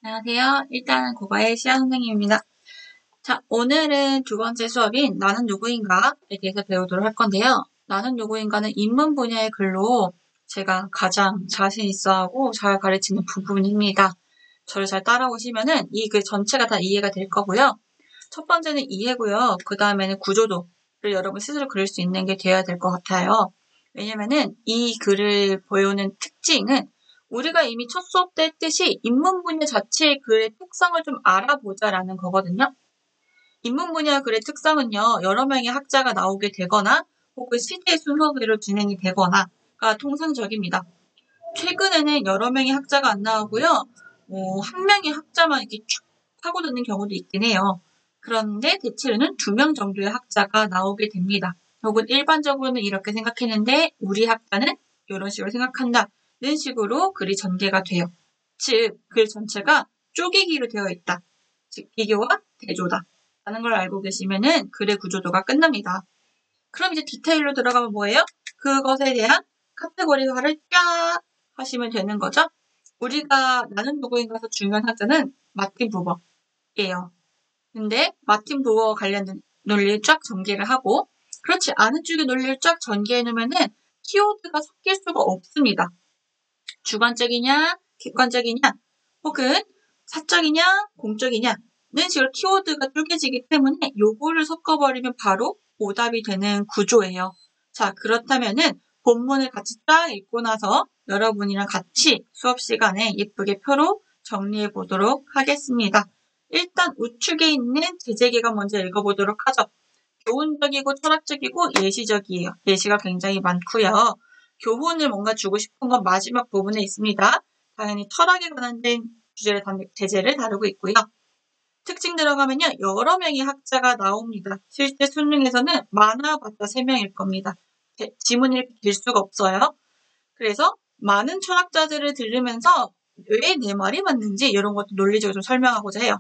안녕하세요. 일단 국어의 시아 선생님입니다. 자, 오늘은 두 번째 수업인 나는 누구인가에 대해서 배우도록 할 건데요. 나는 누구인가는 인문 분야의 글로 제가 가장 자신 있어하고 잘 가르치는 부분입니다. 저를 잘 따라오시면은 이 글 전체가 다 이해가 될 거고요. 첫 번째는 이해고요. 그 다음에는 구조도를 여러분 스스로 그릴 수 있는 게 되어야 될 것 같아요. 왜냐면은 이 글을 보여오는 특징은 우리가 이미 첫 수업 때 했듯이 인문 분야 자체의 글의 특성을 좀 알아보자라는 거거든요. 인문 분야 글의 특성은요, 여러 명의 학자가 나오게 되거나 혹은 시대의 순서대로 진행이 되거나가 통상적입니다. 최근에는 여러 명의 학자가 안 나오고요, 한 명의 학자만 이렇게 쭉 파고드는 경우도 있긴 해요. 그런데 대체로는 2명 정도의 학자가 나오게 됩니다. 혹은 일반적으로는 이렇게 생각했는데 우리 학자는 이런 식으로 생각한다는 식으로 글이 전개가 돼요. 즉, 글 전체가 쪼개기로 되어 있다. 즉, 비교와 대조다. 라는 걸 알고 계시면은 글의 구조도가 끝납니다. 그럼 이제 디테일로 들어가면 뭐예요? 그것에 대한 카테고리화를 쫙 하시면 되는 거죠. 우리가 나는 누구인가에서 중요한 학자는 마틴 부버예요. 근데 마틴 부버 관련된 논리를 쫙 전개를 하고 그렇지 않은 쪽의 논리를 쫙 전개해 놓으면은 키워드가 섞일 수가 없습니다. 주관적이냐, 객관적이냐, 혹은 사적이냐, 공적이냐는 식으로 키워드가 쪼개지기 때문에 요거를 섞어버리면 바로 오답이 되는 구조예요. 자, 그렇다면은 본문을 같이 딱 읽고 나서 여러분이랑 같이 수업 시간에 예쁘게 표로 정리해 보도록 하겠습니다. 일단 우측에 있는 제재기가 먼저 읽어보도록 하죠. 교훈적이고 철학적이고 예시적이에요. 예시가 굉장히 많고요. 교훈을 뭔가 주고 싶은 건 마지막 부분에 있습니다. 당연히 철학에 관련된 제재를 다루고 있고요. 특징 들어가면요. 여러 명의 학자가 나옵니다. 실제 수능에서는 많아봤자 3명일 겁니다. 지문이 길 수가 없어요. 그래서 많은 철학자들을 들으면서 왜 내 말이 맞는지 이런 것도 논리적으로 좀 설명하고자 해요.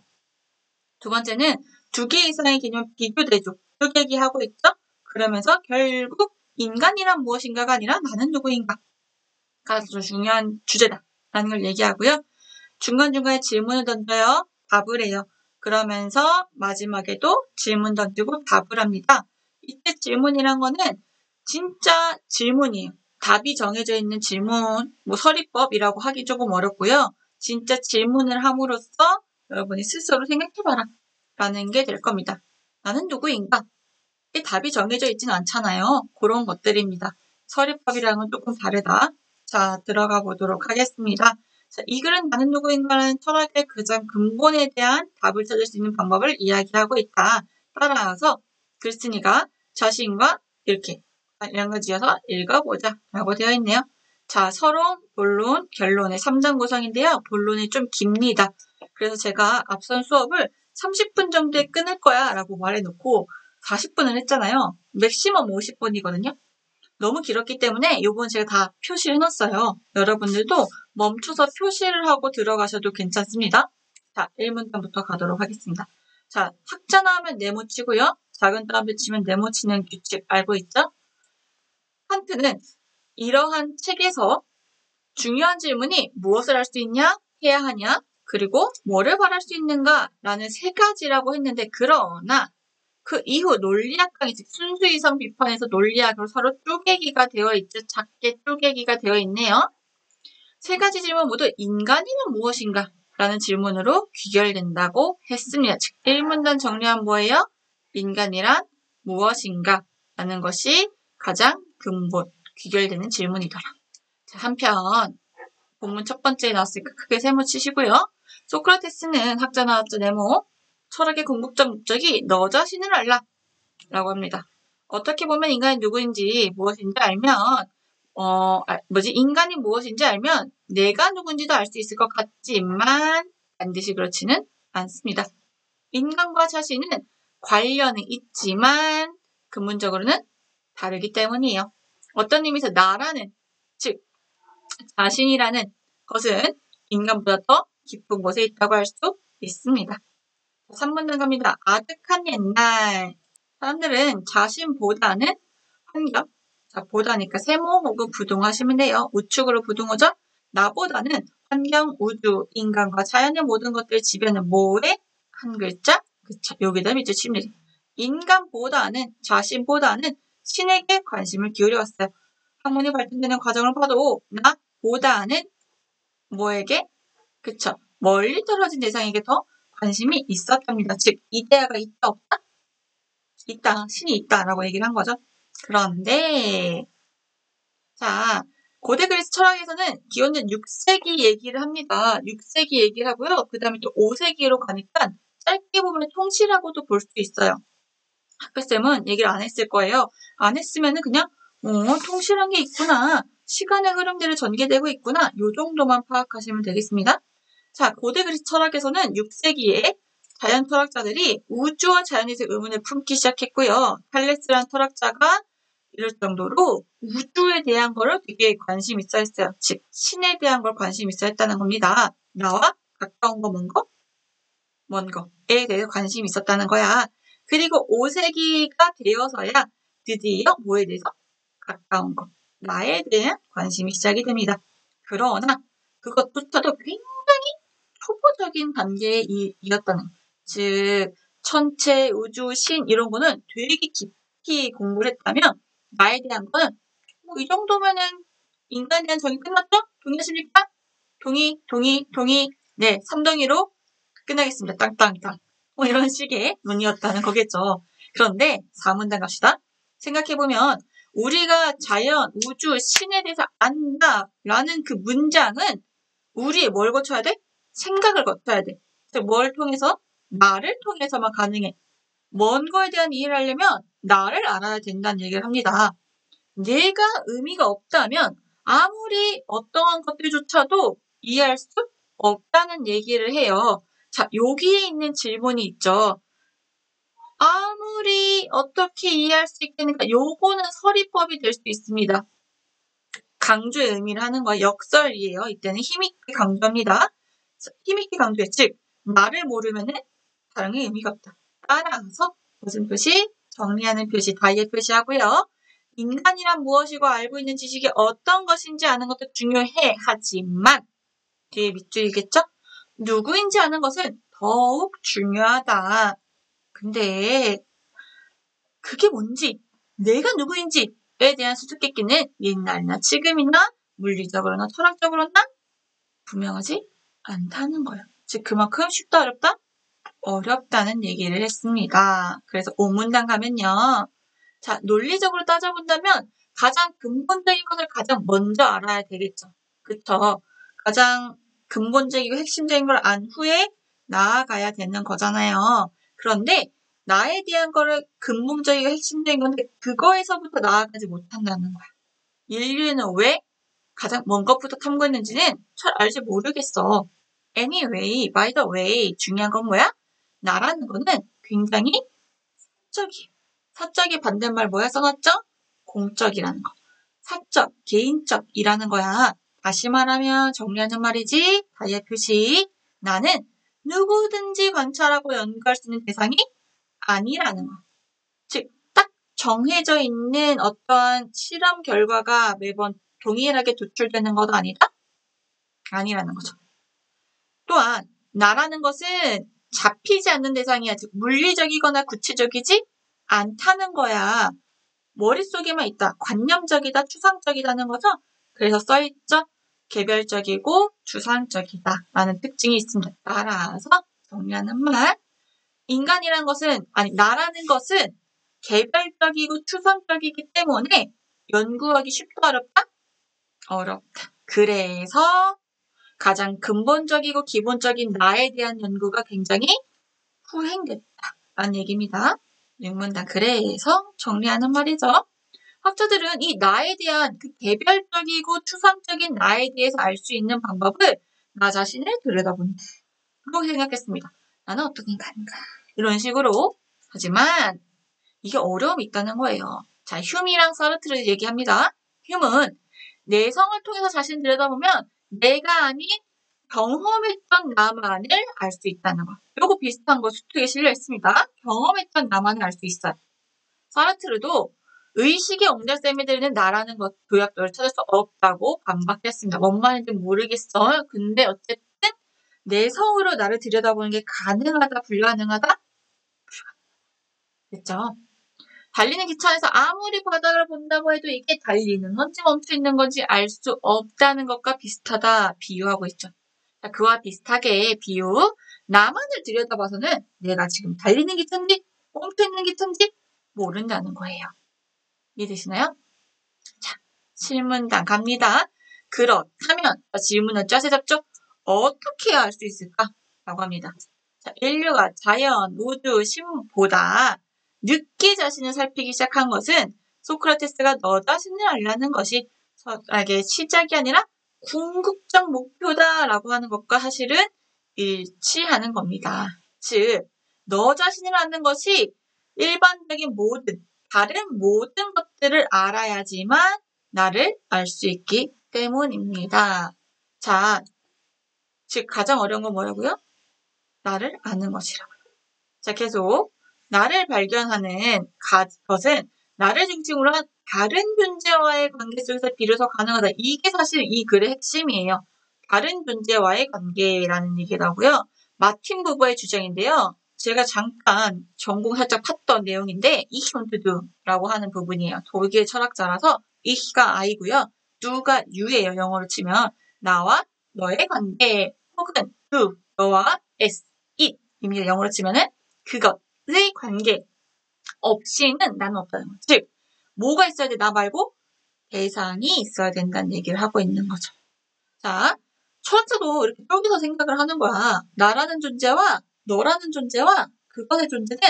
두 번째는 2개 이상의 개념 비교대조, 쪼개기하고 있죠? 그러면서 결국 인간이란 무엇인가가 아니라 나는 누구인가가 아주 중요한 주제다라는 걸 얘기하고요. 중간중간에 질문을 던져요. 답을 해요. 그러면서 마지막에도 질문 던지고 답을 합니다. 이때 질문이란 거는 진짜 질문이에요. 답이 정해져 있는 질문, 서리법이라고 하기 조금 어렵고요. 진짜 질문을 함으로써 여러분이 스스로 생각해봐라 라는 게 될 겁니다. 나는 누구인가? 이 답이 정해져 있진 않잖아요. 그런 것들입니다. 서리법이랑은 조금 다르다. 자, 들어가 보도록 하겠습니다. 자, 이 글은 나는 누구인가라는 철학의 가장 근본에 대한 답을 찾을 수 있는 방법을 이야기하고 있다. 따라서 글쓴이가 자신과 이렇게 이런 거 지어서 읽어보자 라고 되어 있네요. 자, 서론, 본론, 결론의 3장 구성인데요. 본론이 좀 깁니다. 그래서 제가 앞선 수업을 30분 정도에 끊을 거야 라고 말해놓고 40분을 했잖아요. 맥시멈 50분이거든요. 너무 길었기 때문에 요건 제가 다 표시해놨어요. 여러분들도 멈춰서 표시를 하고 들어가셔도 괜찮습니다. 자, 1문단부터 가도록 하겠습니다. 자, 학자 나오면 네모치고요. 작은 따옴표 치면 네모치는 규칙 알고 있죠? 칸트는 이러한 책에서 중요한 질문이 무엇을 할 수 있냐, 해야 하냐, 그리고 뭐를 바랄 수 있는가 라는 3가지라고 했는데 그러나 그 이후 논리학 강의, 즉 순수 이성 비판에서 논리학으로 서로 쪼개기가 되어 있죠. 작게 쪼개기가 되어 있네요. 3가지 질문 모두 인간이란 무엇인가? 라는 질문으로 귀결된다고 했습니다. 즉 1문단 정리하면 뭐예요? 인간이란 무엇인가? 라는 것이 가장 근본, 귀결되는 질문이더라. 자, 한편 본문 첫 번째에 나왔으니까 크게 세모치시고요. 소크라테스는 학자 나왔죠. 네모. 철학의 궁극적 목적이 너 자신을 알라 라고 합니다. 어떻게 보면 인간이 누구인지 무엇인지 알면 인간이 무엇인지 알면 내가 누군지도 알 수 있을 것 같지만 반드시 그렇지는 않습니다. 인간과 자신은 관련은 있지만 근본적으로는 다르기 때문이에요. 어떤 의미에서 나라는, 즉 자신이라는 것은 인간보다 더 깊은 곳에 있다고 할 수 있습니다. 3문단 갑니다. 아득한 옛날. 사람들은 자신보다는 환경, 자, 보다니까 세모 혹은 부동하시면 돼요. 우측으로 부동어죠? 나보다는 환경, 우주, 인간과 자연의 모든 것들을 지배하는 뭐의 한 글자? 그쵸. 여기다 밑줄 치면 되죠. 자신보다는 신에게 관심을 기울여왔어요. 학문이 발전되는 과정을 봐도 나보다는 뭐에게? 그쵸. 멀리 떨어진 대상에게 더 관심이 있었답니다. 즉, 이데아가 있다, 없다? 있다, 신이 있다라고 얘기를 한 거죠. 그런데 자, 고대 그리스 철학에서는 기원전 6세기 얘기를 합니다. 6세기 얘기를 하고요. 그 다음에 또 5세기로 가니까 짧게 보면 통치라고도 볼 수 있어요. 학교쌤은 얘기를 안 했을 거예요. 안 했으면은 그냥 통치란 게 있구나. 시간의 흐름대로 전개되고 있구나. 요 정도만 파악하시면 되겠습니다. 자, 고대 그리스 철학에서는 6세기에 자연 철학자들이 우주와 자연에 대해서 의문을 품기 시작했고요. 탈레스라는 철학자가 이럴 정도로 우주에 대한 거를 되게 관심 있어 했어요. 즉, 신에 대한 걸 관심 있어 했다는 겁니다. 나와 가까운 거, 먼 거에 대해서 관심이 있었다는 거야. 그리고 5세기가 되어서야 드디어 뭐에 대해서? 가까운 것, 나에 대한 관심이 시작이 됩니다. 그러나 그것조차도 굉장히 초보적인 단계이었다는, 즉 천체, 우주, 신 이런 거는 되게 깊이 공부를 했다면 나에 대한 거는 뭐 이 정도면은 인간에 대한 정의 끝났죠? 동의하십니까? 동의. 네, 3동의로 끝나겠습니다. 땅땅땅. 뭐 이런 식의 논의였다는 거겠죠. 그런데 4문단 갑시다. 생각해보면 우리가 자연, 우주, 신에 대해서 안다라는 그 문장은 우리의 뭘 거쳐야 돼? 생각을 거쳐야 돼. 즉 뭘 통해서? 나를 통해서만 가능해. 먼 거에 대한 이해를 하려면 나를 알아야 된다는 얘기를 합니다. 내가 의미가 없다면 아무리 어떠한 것들조차도 이해할 수 없다는 얘기를 해요. 자, 여기에 있는 질문이 있죠. 아무리 어떻게 이해할 수 있겠는가? 요거는 서리법이 될 수 있습니다. 강조의 의미를 하는 거예요. 역설이에요. 이때는 힘있게 강조합니다. 힘있게 강조해. 즉, 말을 모르면은 다른 게 의미가 없다. 따라서 무슨 표시? 정리하는 표시, 다이에 표시하고요. 인간이란 무엇이고 알고 있는 지식이 어떤 것인지 아는 것도 중요해. 하지만 뒤에 밑줄이겠죠? 누구인지 아는 것은 더욱 중요하다. 근데 그게 뭔지, 내가 누구인지에 대한 수수께끼는 옛날이나 지금이나 물리적으로나 철학적으로나 분명하지 않다는 거예요. 즉 그만큼 쉽다 어렵다? 어렵다는 얘기를 했습니다. 그래서 5문단 가면요. 자, 논리적으로 따져본다면 가장 근본적인 것을 가장 먼저 알아야 되겠죠. 그쵸? 가장 근본적이고 핵심적인 걸 안 후에 나아가야 되는 거잖아요. 그런데 나에 대한 거를 근본적이고 핵심적인 건데 그거에서부터 나아가지 못한다는 거야. 인류는 왜 가장 먼 것부터 탐구했는지는 잘 알지 모르겠어. Anyway, by the way, 중요한 건 뭐야? 나라는 거는 굉장히 사적이에요. 사적의 반대말 뭐야 써놨죠? 공적이라는 거. 사적, 개인적이라는 거야. 다시 말하면 정리하는 말이지. 다이아 표시. 나는 누구든지 관찰하고 연구할 수 있는 대상이 아니라는 거. 즉, 딱 정해져 있는 어떠한 실험 결과가 매번 동일하게 도출되는 것도 아니다? 아니라는 거죠. 또한 나라는 것은 잡히지 않는 대상이야. 즉 물리적이거나 구체적이지 않다는 거야. 머릿속에만 있다. 관념적이다, 추상적이다는 거죠. 그래서 써있죠. 개별적이고 추상적이다 라는 특징이 있습니다. 따라서 정리하는 말. 나라는 것은 개별적이고 추상적이기 때문에 연구하기 쉽다, 어렵다? 어렵다. 그래서 가장 근본적이고 기본적인 나에 대한 연구가 굉장히 후행됐다라는 얘기입니다. 6문단 그래서 정리하는 말이죠. 학자들은 이 나에 대한 그 개별적이고 추상적인 나에 대해서 알 수 있는 방법을 나 자신을 들여다본다. 그렇게 생각했습니다. 나는 어떤 인간인가? 이런 식으로. 하지만 이게 어려움이 있다는 거예요. 자, 휴미랑 사르트르 얘기합니다. 휴은 내성을 통해서 자신을 들여다보면 내가 아닌 경험했던 나만을 알 수 있다는 거. 요거 비슷한 거 수특에 실려 있습니다. 경험했던 나만을 알 수 있어요. 사르트르도 의식의 옹달샘이들은 나라는 것, 도약도를 찾을 수 없다고 반박했습니다. 뭔 말인지 모르겠어요. 근데 어쨌든 내성으로 나를 들여다보는 게 가능하다, 불가능하다? 됐죠? 달리는 기차 안에서 아무리 바닥을 본다고 해도 이게 달리는 건지 멈춰 있는 건지 알 수 없다는 것과 비슷하다 비유하고 있죠. 자, 그와 비슷하게 비유, 나만을 들여다봐서는 내가 지금 달리는 기차인지 멈춰 있는 기차인지 모른다는 거예요. 이해되시나요? 자, 실문단 갑니다. 그렇다면 질문을 짜세 잡죠? 어떻게 해야 알 수 있을까? 라고 합니다. 자, 인류가 자연, 우주, 신보다 늦게 자신을 살피기 시작한 것은 소크라테스가 너 자신을 알라는 것이 서학의 시작이 아니라 궁극적 목표다라고 하는 것과 사실은 일치하는 겁니다. 즉, 너 자신을 아는 것이 일반적인 다른 모든 것들을 알아야지만 나를 알 수 있기 때문입니다. 자, 즉 가장 어려운 건 뭐라고요? 나를 아는 것이라고요. 자, 계속 나를 발견하는 것은 나를 중심으로 한 다른 존재와의 관계 속에서 비로소 가능하다. 이게 사실 이 글의 핵심이에요. 다른 존재와의 관계라는 얘기 나오고요. 마틴 부버의 주장인데요. 제가 잠깐 전공 살짝 팠던 내용인데 ich und du라고 하는 부분이에요. 독일 철학자라서 ich가 I고요. du가 U예요. 영어로 치면 나와 너의 관계 혹은 du, 너와 s, it입니다. 영어로 치면은 그것의 관계 없이는 나는 없다는 거죠. 즉 뭐가 있어야 돼? 나 말고 대상이 있어야 된다는 얘기를 하고 있는 거죠. 자, 철학자도 이렇게 여기서 생각을 하는 거야. 나라는 존재와 너라는 존재와 그것의 존재는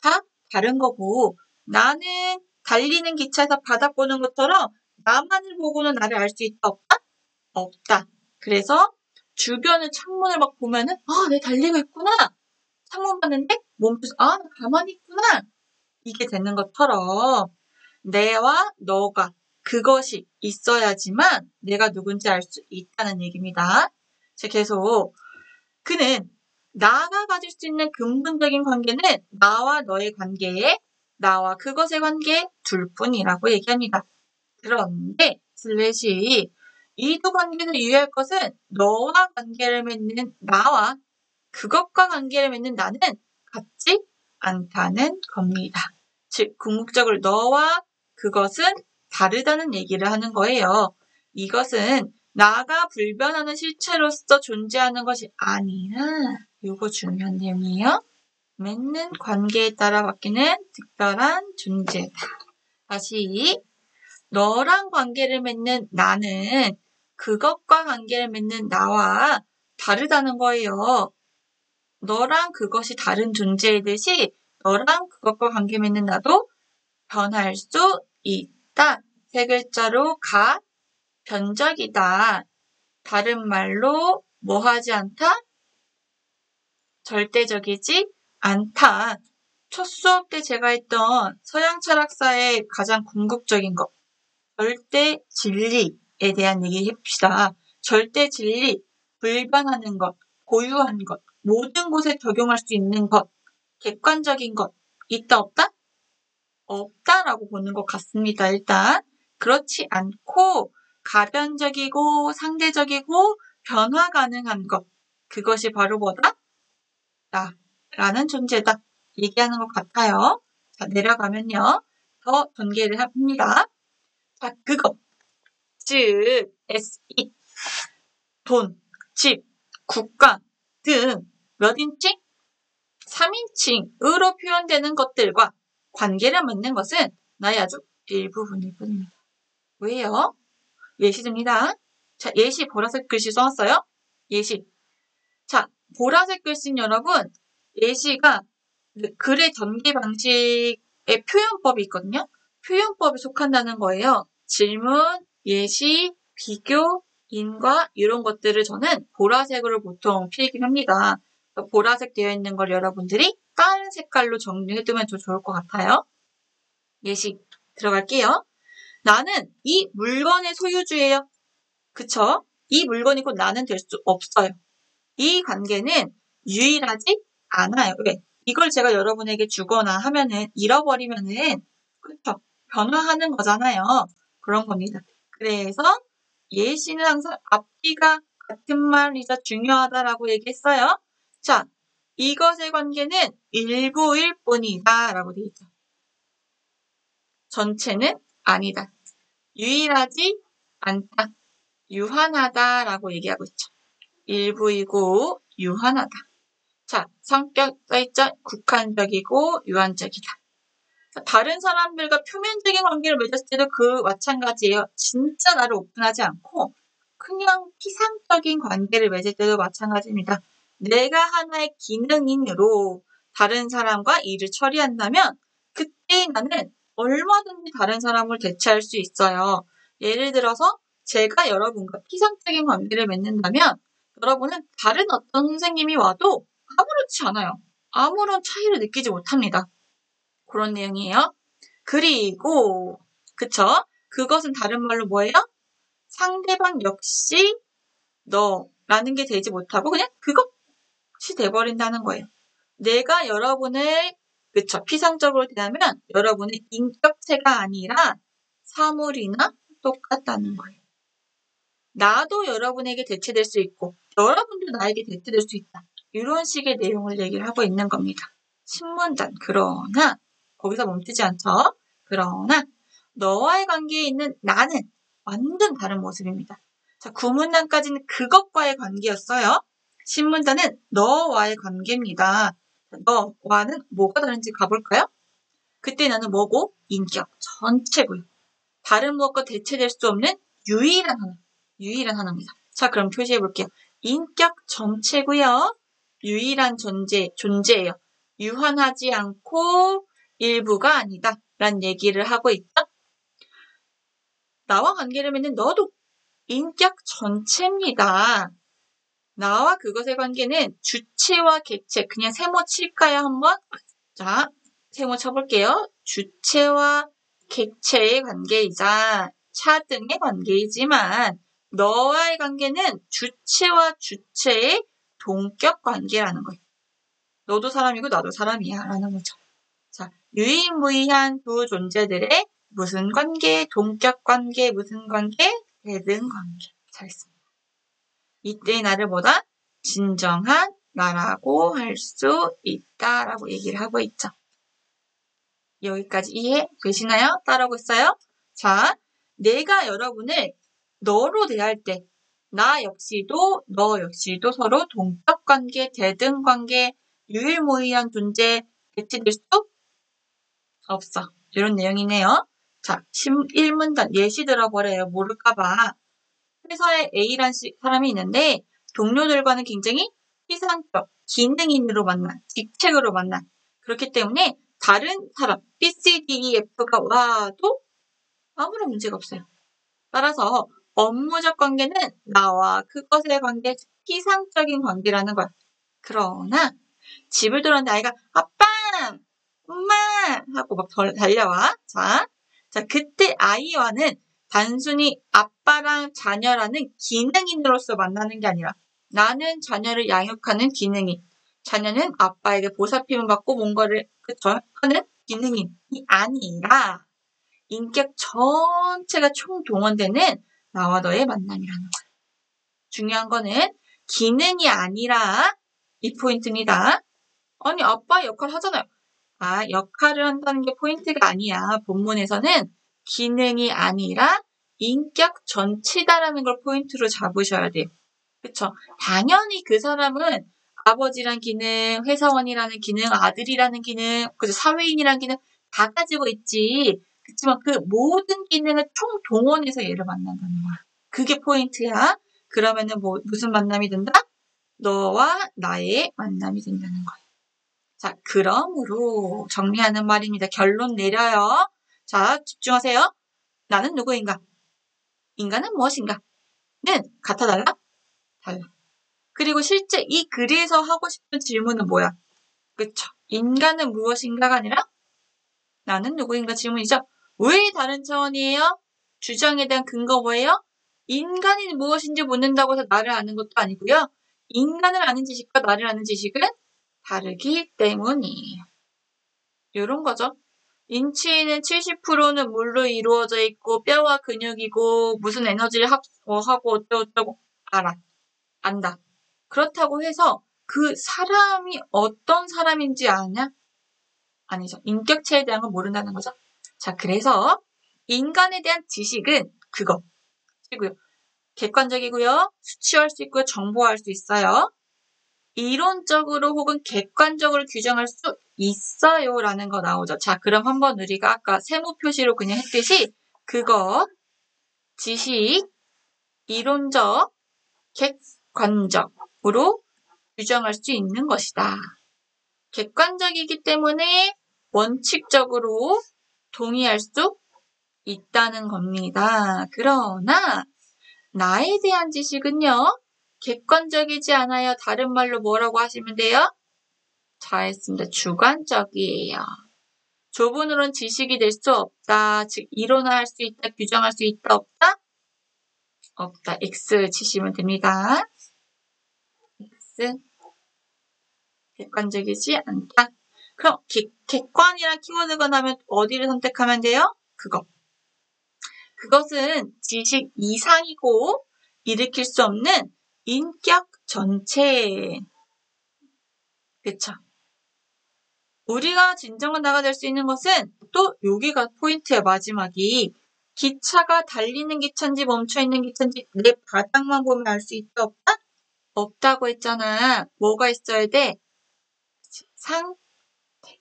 다 다른 거고 나는 달리는 기차에서 바닥 보는 것처럼 나만을 보고는 나를 알 수 있다 없다? 없다. 그래서 주변의 창문을 막 보면은 내가 달리고 있구나. 창문 봤는데 멈춰서 나 가만히 있구나. 이게 되는 것처럼 내와 너가 그것이 있어야지만 내가 누군지 알 수 있다는 얘기입니다. 자, 계속 그는 나가 가질 수 있는 근본적인 관계는 나와 너의 관계에 나와 그것의 관계 둘뿐이라고 얘기합니다. 그런데 슬래시 이 두 관계에서 유의할 것은 너와 관계를 맺는 나와 그것과 관계를 맺는 나는 같지 않다는 겁니다. 즉 궁극적으로 너와 그것은 다르다는 얘기를 하는 거예요. 이것은 나가 불변하는 실체로서 존재하는 것이 아니라 이거 중요한 내용이에요. 맺는 관계에 따라 바뀌는 특별한 존재다. 다시 너랑 관계를 맺는 나는 그것과 관계를 맺는 나와 다르다는 거예요. 너랑 그것이 다른 존재이듯이 너랑 그것과 관계 맺는 나도 변할 수 있다. 세 글자로 변적이다. 다른 말로 뭐 하지 않다? 절대적이지 않다. 첫 수업 때 제가 했던 서양 철학사의 가장 궁극적인 것, 절대 진리에 대한 얘기 해봅시다. 절대 진리, 불변하는 것, 고유한 것, 모든 곳에 적용할 수 있는 것, 객관적인 것, 있다 없다? 없다라고 보는 것 같습니다. 일단 그렇지 않고 가변적이고 상대적이고 변화 가능한 것, 그것이 바로 뭐다? 나라는 존재다. 얘기하는 것 같아요. 자, 내려가면요. 더 전개를 합니다. 자, 그것, 즉 it, 돈, 집, 국가 등 몇 인칭? 3인칭으로 표현되는 것들과 관계를 맺는 것은 나의 아주 일부분일 뿐입니다. 왜요? 예시 듭니다. 자, 예시 보라색 글씨 써놨어요? 예시. 자, 보라색 글씨는 여러분, 예시가 글의 전개 방식의 표현법이 있거든요. 표현법에 속한다는 거예요. 질문, 예시, 비교, 인과 이런 것들을 저는 보라색으로 보통 필기합니다. 보라색 되어 있는 걸 여러분들이 다른 색깔로 정리해두면 더 좋을 것 같아요. 예시 들어갈게요. 나는 이 물건의 소유주예요. 그쵸? 이 물건이 곧 나는 될 수 없어요. 이 관계는 유일하지 않아요. 왜? 이걸 제가 여러분에게 주거나 하면은 잃어버리면은 그쵸? 변화하는 거잖아요. 그런 겁니다. 그래서 예시는 항상 앞뒤가 같은 말이자 중요하다라고 얘기했어요. 자, 이것의 관계는 일부일 뿐이다 라고 되어 있죠. 전체는 아니다. 유일하지 않다. 유한하다 라고 얘기하고 있죠. 일부이고 유한하다. 자, 성격 써있죠? 국한적이고 유한적이다. 다른 사람들과 표면적인 관계를 맺었을 때도 그 마찬가지예요. 진짜 나를 오픈하지 않고 그냥 피상적인 관계를 맺을 때도 마찬가지입니다. 내가 하나의 기능인으로 다른 사람과 일을 처리한다면 그때 나는 얼마든지 다른 사람을 대체할 수 있어요. 예를 들어서 제가 여러분과 피상적인 관계를 맺는다면 여러분은 다른 어떤 선생님이 와도 아무렇지 않아요. 아무런 차이를 느끼지 못합니다. 그런 내용이에요. 그리고 그쵸? 그것은 다른 말로 뭐예요? 상대방 역시 너라는 게 되지 못하고 그냥 그것이 돼버린다는 거예요. 내가 여러분을 그쵸? 피상적으로 대하면 여러분의 인격체가 아니라 사물이나 똑같다는 거예요. 나도 여러분에게 대체될 수 있고 여러분도 나에게 대체될 수 있다. 이런 식의 내용을 얘기를 하고 있는 겁니다. 신문단 그러나 거기서 멈추지 않죠. 그러나 너와의 관계에 있는 나는 완전 다른 모습입니다. 자, 구문단까지는 그것과의 관계였어요. 신문단은 너와의 관계입니다. 너와는 뭐가 다른지 가볼까요? 그때 나는 뭐고? 인격 전체고요. 다른 무엇과 대체될 수 없는 유일한 하나입니다. 자, 그럼 표시해 볼게요. 인격 전체고요. 유일한 존재예요. 유한하지 않고 일부가 아니다. 라는 얘기를 하고 있죠. 나와 관계를 맺는 너도 인격 전체입니다. 나와 그것의 관계는 주체와 객체. 그냥 세모 칠까요, 한번? 자, 세모 쳐볼게요. 주체와 객체의 관계이자 차등의 관계이지만 너와의 관계는 주체와 주체의 동격 관계라는 거예요. 너도 사람이고 나도 사람이야 라는 거죠. 자, 유일무이한 두 존재들의 무슨 관계, 동격 관계, 무슨 관계, 대등 관계. 잘했습니다. 이때 나를 보다 진정한 나라고 할 수 있다라고 얘기를 하고 있죠. 여기까지 이해되시나요? 따라오고 있어요? 자, 내가 여러분을 너로 대할 때 나 역시도 너 역시도 서로 동격 관계, 대등 관계, 유일무이한 존재 대체될 수 없어. 이런 내용이네요. 자, 1문단 예시 들어버려요. 모를까봐. 회사에 A란 사람이 있는데 동료들과는 굉장히 피상적, 기능인으로 만난, 직책으로 만난. 그렇기 때문에 다른 사람, B, C, D, E, F가 와도 아무런 문제가 없어요. 따라서 업무적 관계는 나와 그것의 관계, 피상적인 관계라는 거야. 그러나 집을 들어왔는데 아이가 아빠, 엄마 하고 막 달려와. 자, 그때 아이와는 단순히 아빠랑 자녀라는 기능인으로서 만나는 게 아니라 나는 자녀를 양육하는 기능인, 자녀는 아빠에게 보살핌을 받고 뭔가를 하는 기능인이 아니라 인격 전체가 총동원되는 나와 너의 만남이라는 거야. 중요한 거는 기능이 아니라 이 포인트입니다. 아니 아빠 역할 하잖아요. 역할을 한다는 게 포인트가 아니야. 본문에서는 기능이 아니라 인격 전체다라는 걸 포인트로 잡으셔야 돼요. 그쵸? 당연히 그 사람은 아버지란 기능, 회사원이라는 기능, 아들이라는 기능, 그죠? 사회인이라는 기능 다 가지고 있지. 그렇지만 그 모든 기능을 총동원해서 얘를 만난다는 거야. 그게 포인트야. 그러면은 무슨 만남이 된다? 너와 나의 만남이 된다는 거야. 자, 그러므로 정리하는 말입니다. 결론 내려요. 자, 집중하세요. 나는 누구인가? 인간은 무엇인가? 는 같아 달라? 달라. 그리고 실제 이 글에서 하고 싶은 질문은 뭐야? 그쵸? 인간은 무엇인가가 아니라 나는 누구인가 질문이죠. 왜 다른 차원이에요? 주장에 대한 근거 뭐예요? 인간이 무엇인지 묻는다고 해서 나를 아는 것도 아니고요. 인간을 아는 지식과 나를 아는 지식은 다르기 때문이에요. 이런 거죠. 인체는 70%는 물로 이루어져 있고 뼈와 근육이고 무슨 에너지를 하고 어쩌고저쩌고 안다. 그렇다고 해서 그 사람이 어떤 사람인지 아냐? 아니죠. 인격체에 대한 건 모른다는 거죠. 자, 그래서 인간에 대한 지식은 그거이고요. 객관적이고요. 수치화할 수 있고요. 정보화할 수 있어요. 이론적으로 혹은 객관적으로 규정할 수 있어요 라는 거 나오죠. 자, 그럼 한번 우리가 아까 세모 표시로 그냥 했듯이 지식, 이론적, 객관적으로 규정할 수 있는 것이다. 객관적이기 때문에 원칙적으로 동의할 수 있다는 겁니다. 그러나 나에 대한 지식은요. 객관적이지 않아요. 다른 말로 뭐라고 하시면 돼요? 잘했습니다. 주관적이에요. 조분으로는 지식이 될 수 없다. 즉 이론화할 수 있다. 규정할 수 있다. 없다? 없다. X 치시면 됩니다. X 객관적이지 않다. 그럼 객관이란 키워드가 나면 어디를 선택하면 돼요? 그것은 지식 이상이고 일으킬 수 없는 인격 전체. 그쵸? 우리가 진정한 나가 될 수 있는 것은 또 여기가 포인트야. 마지막이 기차가 달리는 기차인지 멈춰있는 기차인지 내 바닥만 보면 알 수 있다 없다? 없다고 했잖아. 뭐가 있어야 돼? 상태.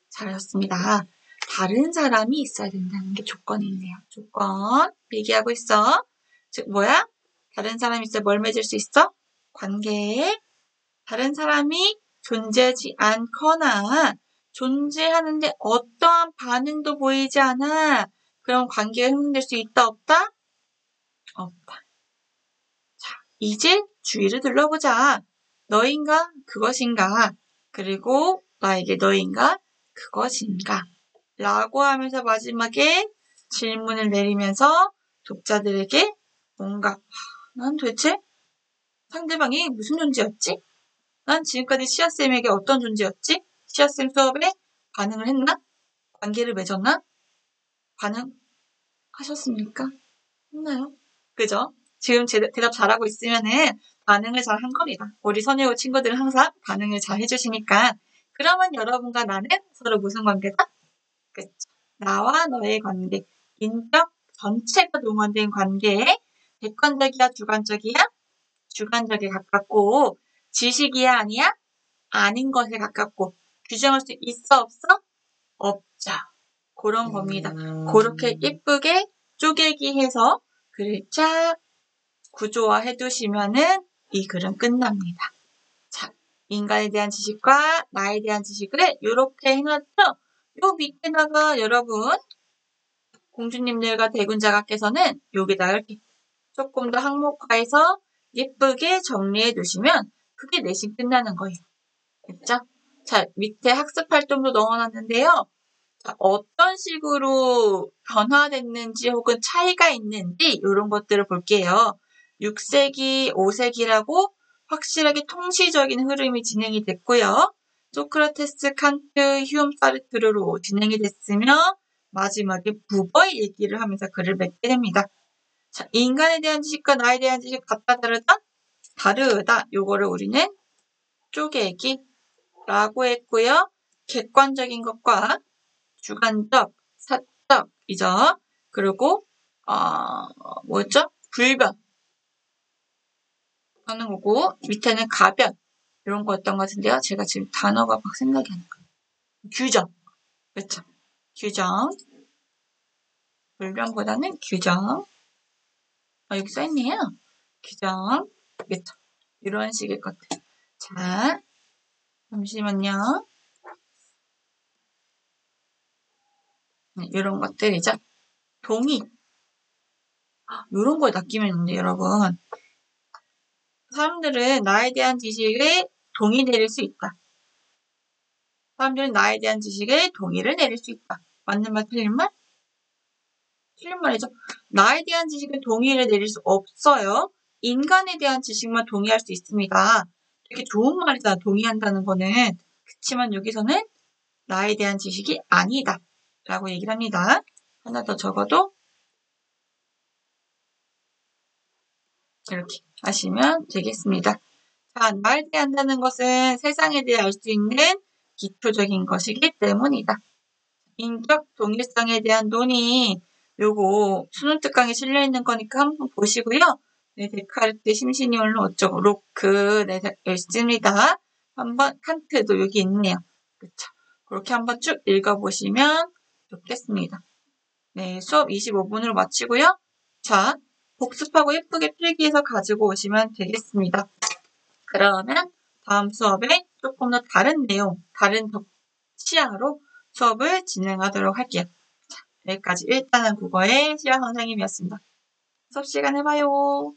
잘하셨습니다. 다른 사람이 있어야 된다는 게 조건이네요. 조건 얘기하고 있어. 즉 뭐야? 다른 사람이 있어야 뭘 맺을 수 있어? 관계. 다른 사람이 존재하지 않거나 존재하는데 어떠한 반응도 보이지 않아. 그럼 관계가 형성될 수 있다 없다? 없다. 자, 이제 주위를 둘러보자. 너인가? 그것인가? 그리고 나에게 너인가? 그것인가? 라고 하면서 마지막에 질문을 내리면서 독자들에게 뭔가 난 도대체 상대방이 무슨 존재였지? 난 지금까지 시아쌤에게 어떤 존재였지? 시아쌤 수업에 반응을 했나? 관계를 맺었나? 반응하셨습니까? 했나요? 그죠? 지금 대답 잘하고 있으면은 반응을 잘 한 겁니다. 우리 선혜호 친구들은 항상 반응을 잘 해주시니까. 그러면 여러분과 나는 서로 무슨 관계다? 그쵸? 나와 너의 관계, 인격 전체가 동원된 관계에 객관적이야, 주관적이야? 주관적에 가깝고 지식이야, 아니야? 아닌 것에 가깝고 규정할 수 있어, 없어? 없죠. 그런 겁니다. 그렇게 예쁘게 쪼개기해서 글을 쫙 구조화해 두시면은 이 글은 끝납니다. 자, 인간에 대한 지식과 나에 대한 지식을 이렇게 해놨죠? 요 밑에다가 여러분 공주님들과 대군자가께서는 여기다 이렇게 조금 더 항목화해서 예쁘게 정리해 두시면 그게 내신 끝나는 거예요. 됐죠? 자, 밑에 학습 활동도 넣어놨는데요. 자, 어떤 식으로 변화됐는지 혹은 차이가 있는지 이런 것들을 볼게요. 6세기, 5세기라고 확실하게 통시적인 흐름이 진행이 됐고요. 소크라테스, 칸트, 휴엄, 사르트르로 진행이 됐으며 마지막에 부버의 얘기를 하면서 글을 맺게 됩니다. 자, 인간에 대한 지식과 나에 대한 지식 같다 다르다? 다르다. 요거를 우리는 쪼개기라고 했고요. 객관적인 것과 주관적, 사적이죠. 그리고 뭐였죠? 불변 하는 거고 밑에는 가변 이런 거였던 것 같은데요. 제가 지금 단어가 막 생각이 안 나요. 규정, 그렇죠? 규정, 불변보다는 규정. 여기 써있네요. 규정, 그렇죠? 이런 식의 것들. 자, 잠시만요. 이런 것들이죠. 동의. 이런 거에 낚이면 있는데 여러분. 사람들은 나에 대한 지식에 동의 내릴 수 있다. 사람들은 나에 대한 지식에 동의를 내릴 수 있다. 맞는 말, 틀린 말? 틀린 말이죠. 나에 대한 지식에 동의를 내릴 수 없어요. 인간에 대한 지식만 동의할 수 있습니다. 되게 좋은 말이다. 동의한다는 거는. 그렇지만 여기서는 나에 대한 지식이 아니다. 라고 얘기를 합니다. 하나 더 적어도 이렇게 하시면 되겠습니다. 자, 나에 대해 한다는 것은 세상에 대해 알 수 있는 기초적인 것이기 때문이다. 인격 동일성에 대한 논의, 요거 수능 특강에 실려있는 거니까 한번 보시고요. 네, 데카르트, 심시니올론 어쩌고, 로크, 네, 있습니다. 한번 칸트도 여기 있네요. 그쵸? 그렇게 한번 쭉 읽어보시면 좋겠습니다. 네, 수업 25분으로 마치고요. 자, 복습하고 예쁘게 필기해서 가지고 오시면 되겠습니다. 그러면 다음 수업에 조금 더 다른 내용, 다른 시야로 수업을 진행하도록 할게요. 자, 여기까지 일단은 국어의 시야 선생님이었습니다. 수업 시간에 봐요.